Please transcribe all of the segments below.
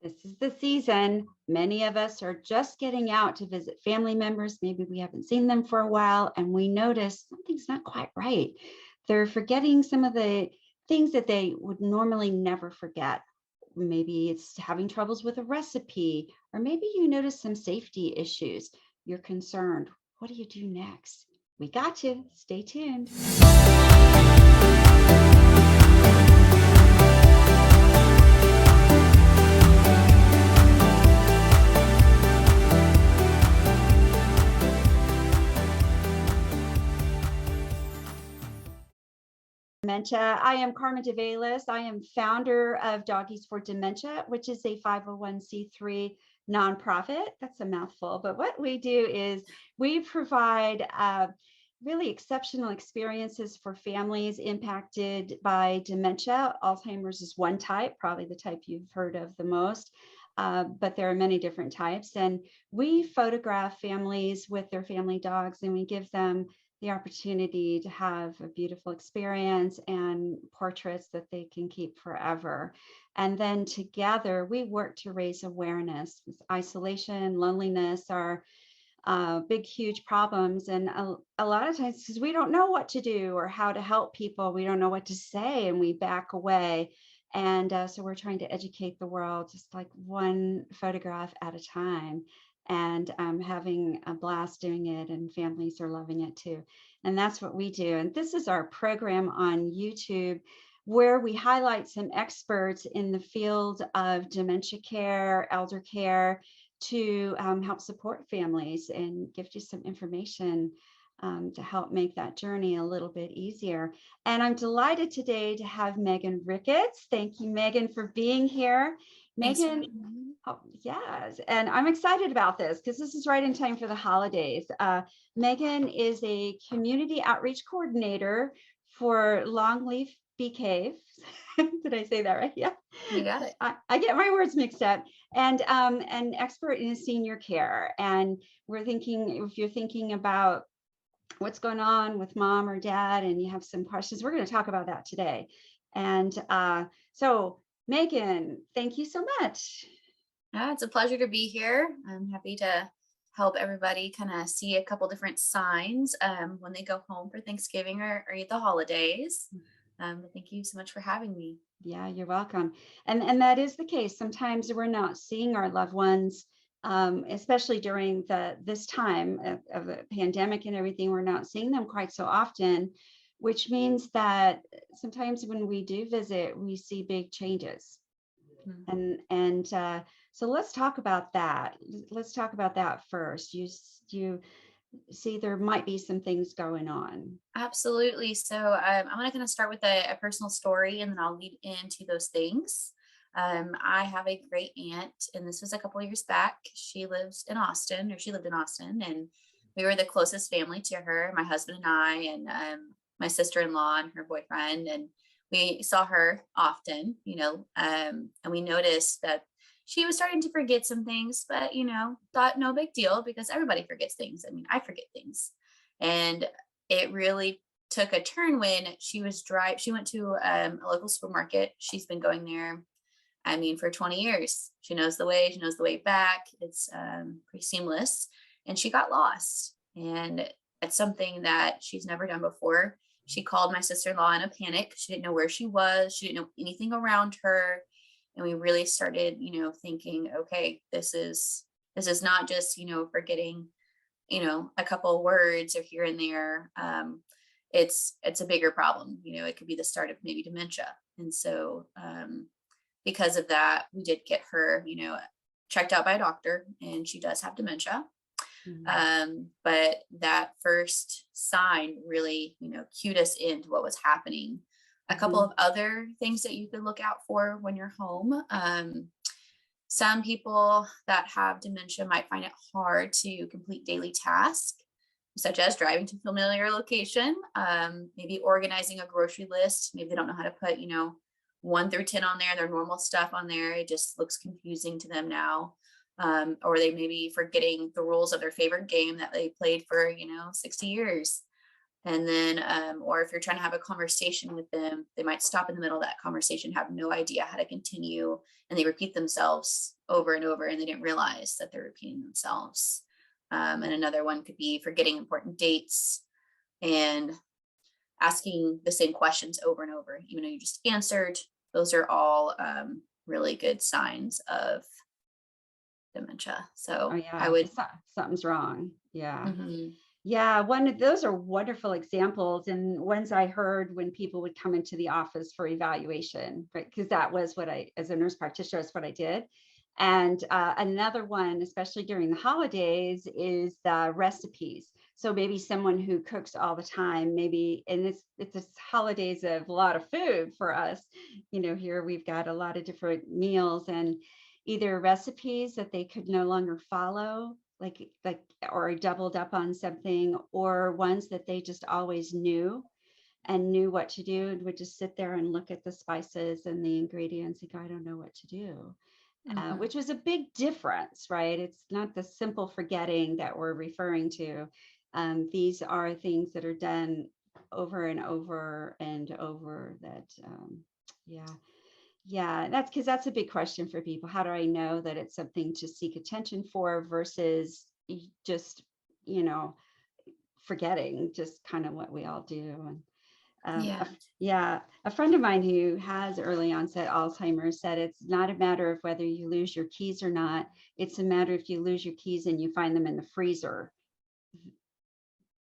This is the season. Many of us are just getting out to visit family members. Maybe we haven't seen them for a while and we notice something's not quite right. They're forgetting some of the things that they would normally never forget. Maybe it's having troubles with a recipe, or maybe you notice some safety issues. You're concerned. What do you do next? We got you. Stay tuned. Dementia. I am Carmen DeValis. I am founder of Doggies for Dementia, which is a 501c3 nonprofit. That's a mouthful, but what we do is we provide really exceptional experiences for families impacted by dementia. Alzheimer's is one type, probably the type you've heard of the most. But there are many different types. And we photograph families with their family dogs, and we give them the opportunity to have a beautiful experience and portraits that they can keep forever. And then together we work to raise awareness. Isolation, loneliness are big, huge problems. And a lot of times, because we don't know what to do or how to help people, we don't know what to say and we back away. And so we're trying to educate the world just like one photograph at a time, and having a blast doing it, and families are loving it too. And that's what we do. And this is our program on YouTube, where we highlight some experts in the field of dementia care, elder care, to help support families and give you some information to help make that journey a little bit easier. And I'm delighted today to have Maghan Ricketts. Thank you, Maghan, for being here. Thanks for Maghan, having me. oh, yes, and I'm excited about this because this is right in time for the holidays. Maghan is a community outreach coordinator for Longleaf Bee Cave. Did I say that right? Yeah. You got it. I get my words mixed up. And an expert in senior care. And we're thinking, if you're thinking about what's going on with mom or dad and you have some questions, we're going to talk about that today. And so, Maghan, thank you so much. It's a pleasure to be here. I'm happy to help everybody kind of see a couple different signs when they go home for Thanksgiving or the holidays. But thank you so much for having me. Yeah, you're welcome. And that is the case. Sometimes we're not seeing our loved ones, especially during this time of the pandemic and everything. We're not seeing them quite so often, which means that sometimes when we do visit, we see big changes. Mhm. And so let's talk about that. Let's talk about that first. You see, there might be some things going on. Absolutely. So I'm going to kind of start with a personal story and then I'll lead into those things. I have a great aunt, and this was a couple of years back. She lives in Austin, or she lived in Austin, and we were the closest family to her, my husband and I, and my sister-in-law and her boyfriend. And we saw her often, and we noticed that she was starting to forget some things, but, thought no big deal because everybody forgets things. I mean, I forget things. And it really took a turn when she went to a local supermarket. She's been going there, I mean, for 20 years. She knows the way, she knows the way back. It's pretty seamless. And she got lost. And it's something that she's never done before. She called my sister-in-law in a panic. She didn't know where she was. She didn't know anything around her. And we really started, thinking, okay, this is not just, forgetting, a couple of words or here and there. It's a bigger problem. It could be the start of maybe dementia. And so because of that, we did get her, checked out by a doctor, and she does have dementia. But that first sign really, cued us into what was happening. A couple of other things that you could look out for when you're home. Some people that have dementia might find it hard to complete daily tasks, such as driving to a familiar location, maybe organizing a grocery list. Maybe they don't know how to put, 1 through 10 on there, their normal stuff on there. It just looks confusing to them now. Or they may be forgetting the rules of their favorite game that they played for, 60 years. And then, or if you're trying to have a conversation with them, they might stop in the middle of that conversation, have no idea how to continue, and they repeat themselves over and over, and they didn't realize that they're repeating themselves. And another one could be forgetting important dates and asking the same questions over and over, even though you just answered. Those are all really good signs of dementia. Oh So I yeah, would, something's wrong. Yeah. mhm, Yeah, one of those are wonderful examples and ones I heard when people would come into the office for evaluation, right? Because that was what I, as a nurse practitioner, is what I did. And another one, especially during the holidays, is the recipes. So maybe someone who cooks all the time, maybe, and it's this holidays of a lot of food for us. Here we've got a lot of different meals and either recipes that they could no longer follow, like or doubled up on something, or ones that they just always knew and knew what to do and would just sit there and look at the spices and the ingredients and go, I don't know what to do. mhm. Which was a big difference, right? It's not the simple forgetting that we're referring to. These are things that are done over and over and over that, yeah. Yeah, that's because that's a big question for people. How do I know that it's something to seek attention for versus just, you know, forgetting just kind of what we all do. And Yeah. yeah, a friend of mine who has early onset Alzheimer's said it's not a matter of whether you lose your keys or not. It's a matter if you lose your keys and you find them in the freezer.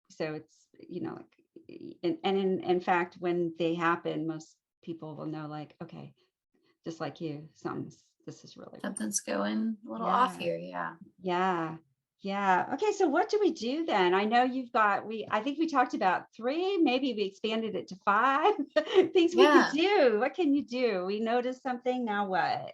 So it's, like, and in fact, when they happen, most people will know, like, okay, just like you, this is really what's, Something's going a little off yeah, here. Yeah. yeah, yeah. Okay, so what do we do then? I know I think we talked about three, maybe we expanded it to five things we could Yeah. do. What can you do? We noticed something, now what?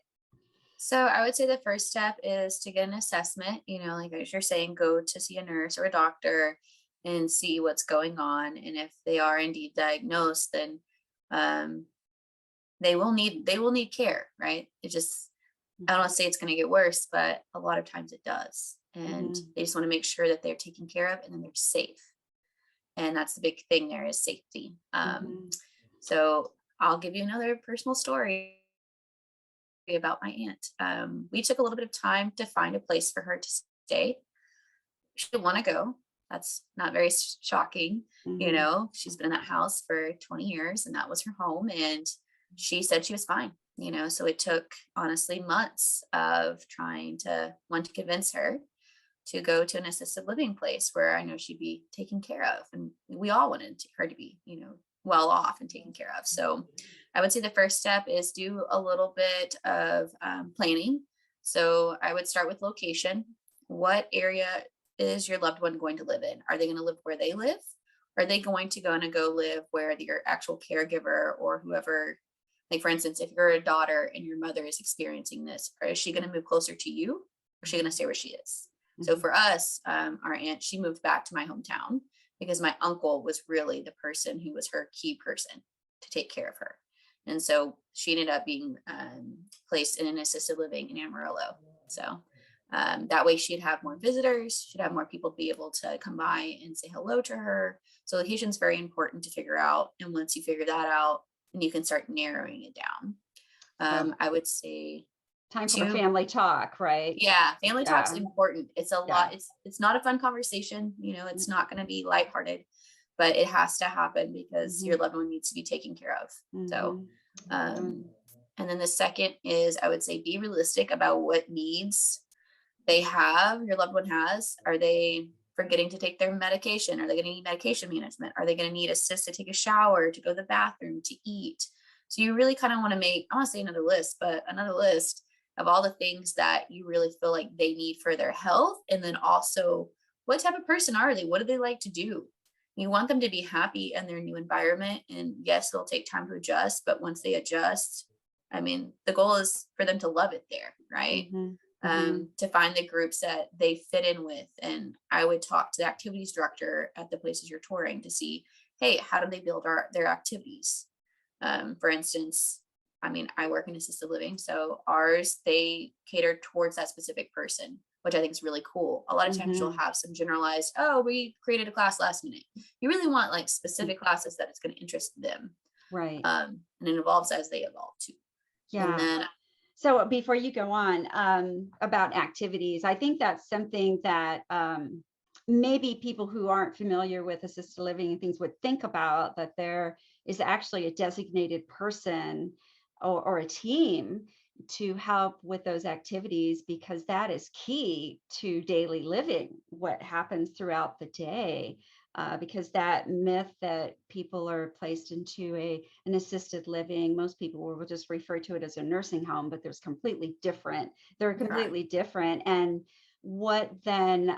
So I would say the first step is to get an assessment, like as you're saying, go to see a nurse or a doctor and see what's going on. And if they are indeed diagnosed, then um, they will need care, right? It just, I don't want to say it's going to get worse, but a lot of times it does. And Mm-hmm, they just want to make sure that they're taken care of and then they're safe. And that's the big thing there is safety. mm-hmm. So I'll give you another personal story about my aunt. We took a little bit of time to find a place for her to stay. She didn't want to go. That's not very shocking. Mm-hmm. She's been in that house for 20 years and that was her home. And she said she was fine. So it took honestly months of trying to want to convince her to go to an assisted living place where I know she'd be taken care of. And we all wanted her to be, well off and taken care of. So I would say the first step is do a little bit of planning. So I would start with location. What area is your loved one going to live in? Are they going to live where they live? Are they going to go live where your actual caregiver or whoever, like for instance, if you're a daughter and your mother is experiencing this, or is she going to move closer to you? Or is she going to stay where she is? So Mm-hmm. for us, our aunt, she moved back to my hometown because my uncle was really the person who was her key person to take care of her. And so she ended up being placed in an assisted living in Amarillo. So that way she'd have more visitors, she'd have more people be able to come by and say hello to her. So location is very important to figure out. And once you figure that out, then you can start narrowing it down. So I would say time for two. family talk, right? Yeah, family talk's Yeah, important. It's a yeah. lot. It's not a fun conversation. It's not going to be lighthearted, but it has to happen because Mm-hmm, your loved one needs to be taken care of. So, mm-hmm. um, and then the second is I would say be realistic about what needs they have, your loved one has. Are they forgetting to take their medication? Are they going to need medication management? Are they going to need assist to take a shower, to go to the bathroom, to eat? So you really kind of want to make, I want to say another list, but another list of all the things that you really feel like they need for their health. And then also, what type of person are they? What do they like to do? You want them to be happy in their new environment. And yes, it'll take time to adjust, but once they adjust, I mean, the goal is for them to love it there, right? Mm-hmm, mm-hmm. To find the groups that they fit in with. And I would talk to the activities director at the places you're touring to see, hey, how do they build their activities? For instance, I mean, I work in assisted living, so ours, they cater towards that specific person. which I think is really cool. A lot of times you'll have some generalized, oh, we created a class last minute. You really want like specific classes that it's going to interest them. Right. And it evolves as they evolve too. And Yeah. then So before you go on, about activities, I think that's something that maybe people who aren't familiar with assisted living and things would think about, that there is actually a designated person or a team to help with those activities, because that is key to daily living, what happens throughout the day. Because that myth that people are placed into an assisted living, most people will just refer to it as a nursing home, but there's completely different. They're completely different. And what then,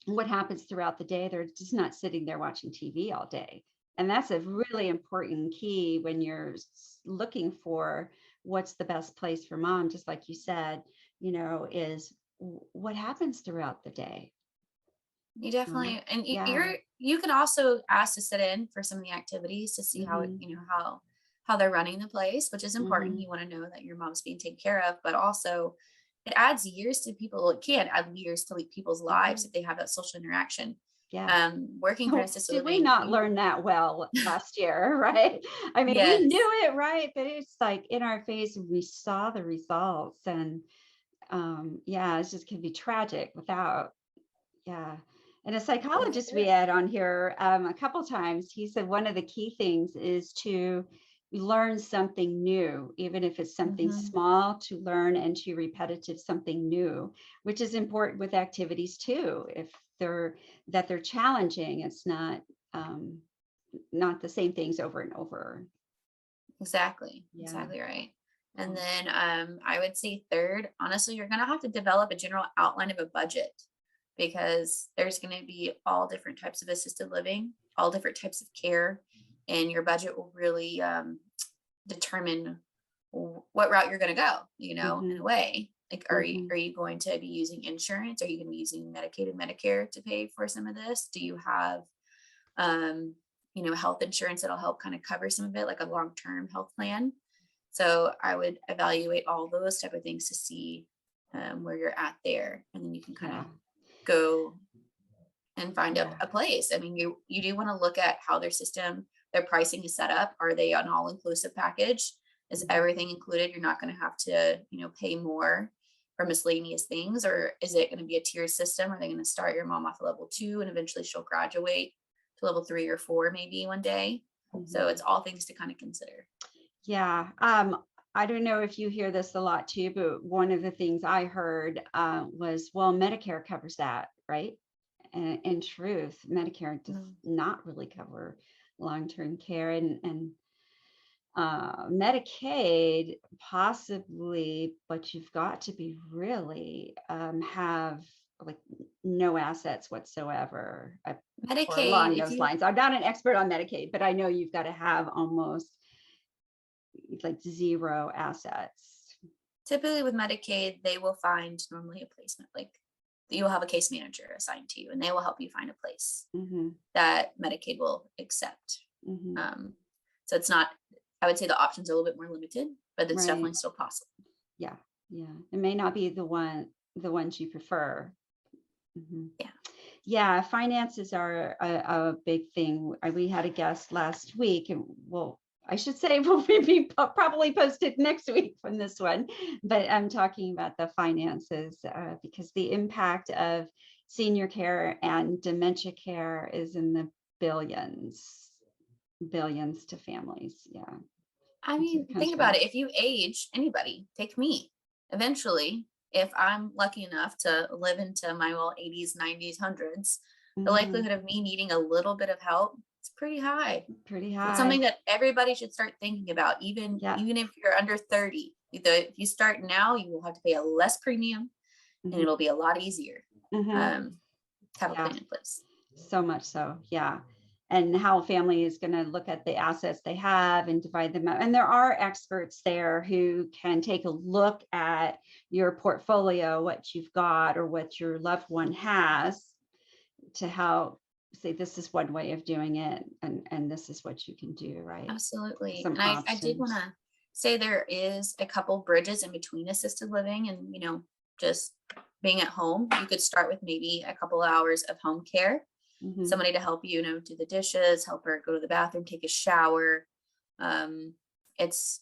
what happens throughout the day? They're just not sitting there watching TV all day. And that's a really important key when you're looking for what's the best place for mom, just like you said, is what happens throughout the day. you definitely, and Yeah. you can also ask to sit in for some of the activities to see how, how they're running the place, which is important. You want to know that your mom's being taken care of, but also it adds years to people. It can add years to people's lives if they have that social interaction. Yeah. Working for an assisted Did we living. not learn that well last year, right? I mean, we Yes. knew it, right? But it's like in our face, and we saw the results. And yeah, it just can be tragic without. Yeah. And a psychologist we had on here a couple times, he said one of the key things is to learn something new, even if it's something small, to learn and to repetitive something new, which is important with activities too. If they're challenging, it's not the same things over and over. Exactly. Yeah. Exactly right. And then I would say third, honestly, you're going to have to develop a general outline of a budget, because there's going to be all different types of assisted living, all different types of care, and your budget will really determine what route you're going to go, in a way. Like, are you going to be using insurance? Are you going to be using Medicaid and Medicare to pay for some of this? Do you have, health insurance that'll help kind of cover some of it, like a long-term health plan? So I would evaluate all those type of things to see where you're at there, and then you can kind of go and find a place. I mean, you do want to look at how their pricing is set up. Are they an all-inclusive package? Is everything included? You're not going to have to, pay more for miscellaneous things, or is it going to be a tier system? Are they going to start your mom off at level 2 and eventually she'll graduate to level 3 or 4 maybe one day? So it's all things to kind of consider. Yeah. I don't know if you hear this a lot too, but one of the things I heard was, well, Medicare covers that, right? And in truth, Medicare does not really cover long-term care, and Medicaid possibly, but you've got to be really have like no assets whatsoever or along Medicaid, those lines. I'm not an expert on Medicaid, but I know you've got to have almost like zero assets. typically with Medicaid, they will find normally a placement. Like, you'll have a case manager assigned to you, and they will help you find a place that Medicaid will accept. So it's not, I would say the options are a little bit more limited, but it's definitely still possible. Yeah. It may not be the ones you prefer. Yeah. Finances are a big thing. We had a guest last week, and I should say will be probably posted next week from this one, but I'm talking about the finances because the impact of senior care and dementia care is in the billions to families. Yeah. I mean, think about it. If you age, anybody, take me. Eventually, if I'm lucky enough to live into my 80s, 90s, 100s, the likelihood of me needing a little bit of help is pretty high. It's something that everybody should start thinking about, even if you're under 30. If you start now, you will have to pay a less premium, and it'll be a lot easier to have a plan in place. So much so, yeah. And how a family is going to look at the assets they have and divide them up. And there are experts there who can take a look at your portfolio, what you've got or what your loved one has, to help say this is one way of doing it, and this is what you can do, right? Absolutely. And I did want to say there is a couple bridges in between assisted living and just being at home. You could start with maybe a couple hours of home care, somebody to help you, do the dishes, help her go to the bathroom, take a shower. Um, it's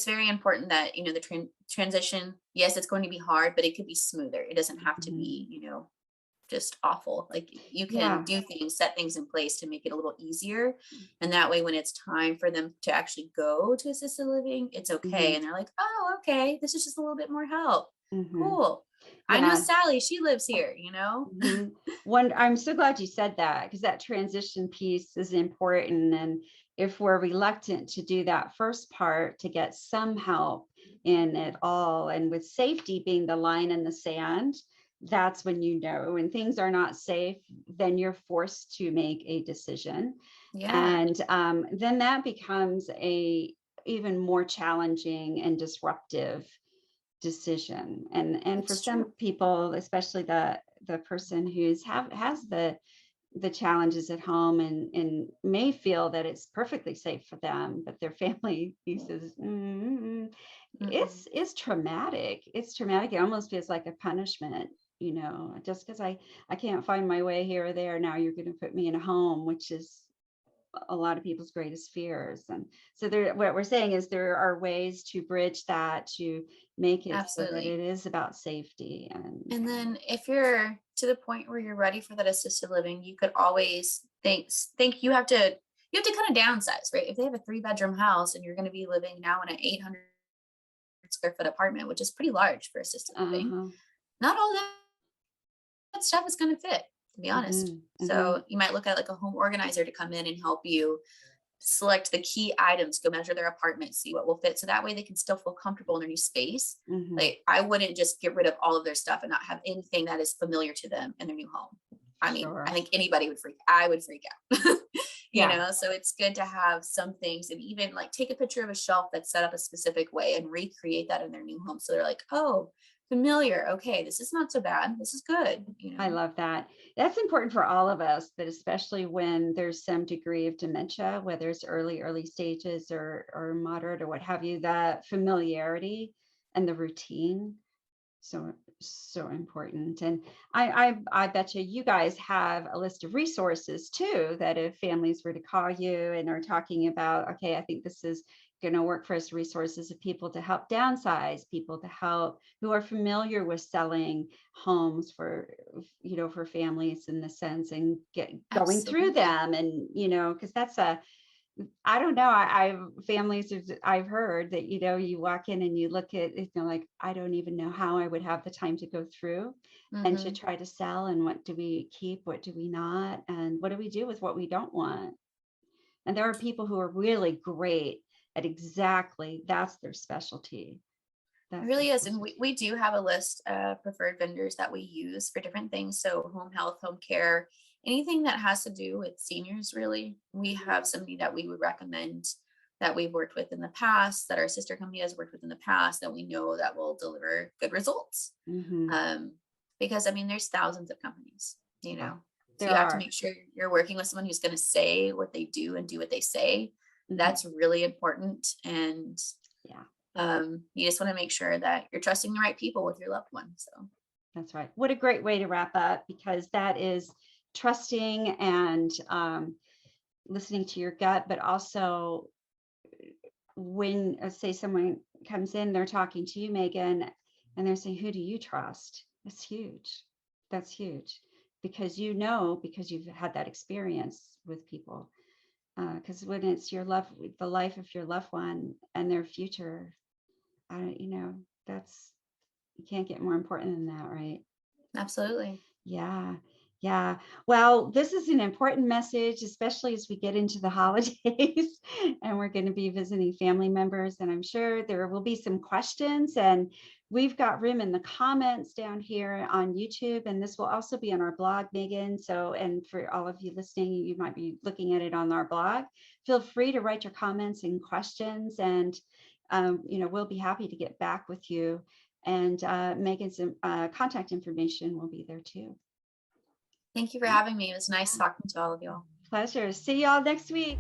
very important that the transition. Yes, it's going to be hard, but it could be smoother. It doesn't have to be just awful. Like you can Yeah. set things in place to make it a little easier, and that way when it's time for them to actually go to assisted living, it's okay, and they're like, oh, okay, this is just a little bit more help. Cool. I know Yeah. Sally, she lives here. One, I'm so glad you said that, because that transition piece is important. And if we're reluctant to do that first part to get some help in it all, and with safety being the line in the sand, that's when when things are not safe, then you're forced to make a decision. Yeah, And then that becomes a even more challenging and disruptive decision. And for it's some true. people, especially the person who's has the challenges at home, and may feel that it's perfectly safe for them, but their family uses Mhm. it's traumatic. It's traumatic. It almost feels like a punishment, just because I can't find my way here or there, now you're going to put me in a home, which is a lot of people's greatest fears. And so what we're saying is there are ways to bridge that, to make it so that Absolutely. it is about safety. And then if you're to the point where you're ready for that assisted living, you could always think you have to kind of downsize, right? If they have a 3-bedroom house and you're going to be living now in an 800 square foot apartment, which is pretty large for assisted living, Uh-huh. not all that stuff is going to fit, to be honest. Hmm. Hmm. So you might look at like a home organizer to come in and help you select the key items, go measure their apartment, see what will fit. So that way they can still feel comfortable in their new space. Hmm. Like I wouldn't just get rid of all of their stuff and not have anything that is familiar to them in their new home. I mean, I Sure. think I would freak out. Yeah. So it's good to have some things, and even like take a picture of a shelf that's set up a specific way and recreate that in their new home. So they're like, oh, familiar. Okay, this is not so bad. This is good. I love that. That's important for all of us, but especially when there's some degree of dementia, whether it's early stages or moderate or what have you, that familiarity and the routine, so important. And I bet you guys have a list of resources too, that if families were to call you and are talking about, okay, I think this is going to work for us, resources of people to help downsize, people to help who are familiar with selling homes for families in the sense, and going through Absolutely. them. And because that's I don't know. I've families I've heard that, you walk in and you look at it, like, I don't even know how I would have the time to go through and to Hmm. try to sell. And what do we keep? What do we not? And what do we do with what we don't want? And there are people who are really great at exactly that's their specialty. It That's their really is. And we, specialty. we do have a list of preferred vendors that we use for different things. So home health, home care, anything that has to do with seniors, really. We have somebody that we would recommend that we've worked with in the past, that our sister company has worked with in the past, that we know that will deliver good results. Hmm. Um, because I mean, there's thousands of companies. Yeah, So there you have to are. make sure you're working with someone who's going to say what they do and do what they say. Hmm. That's really important. And Yeah. you just want to make sure that you're trusting the right people with your loved one. So That's right. What a great way to wrap up, because that is trusting and listening to your gut, but also when, say, someone comes in, they're talking to you, Megan, and they're saying, who do you trust? That's huge. That's huge, because because you've had that experience with people. Because when it's the life of your loved one and their future, that's, you can't get more important than that, right? absolutely. Yeah. Yeah. Well, this is an important message, especially as we get into the holidays and we're going to be visiting family members. And I'm sure there will be some questions, and we've got room in the comments down here on YouTube. And this will also be on our blog, Megan. So, and for all of you listening, you might be looking at it on our blog. Feel free to write your comments and questions, and we'll be happy to get back with you. And Megan's contact information will be there too. Thank you for Yeah. having me. It was nice talking to all of y'all. Pleasure. See y'all next week.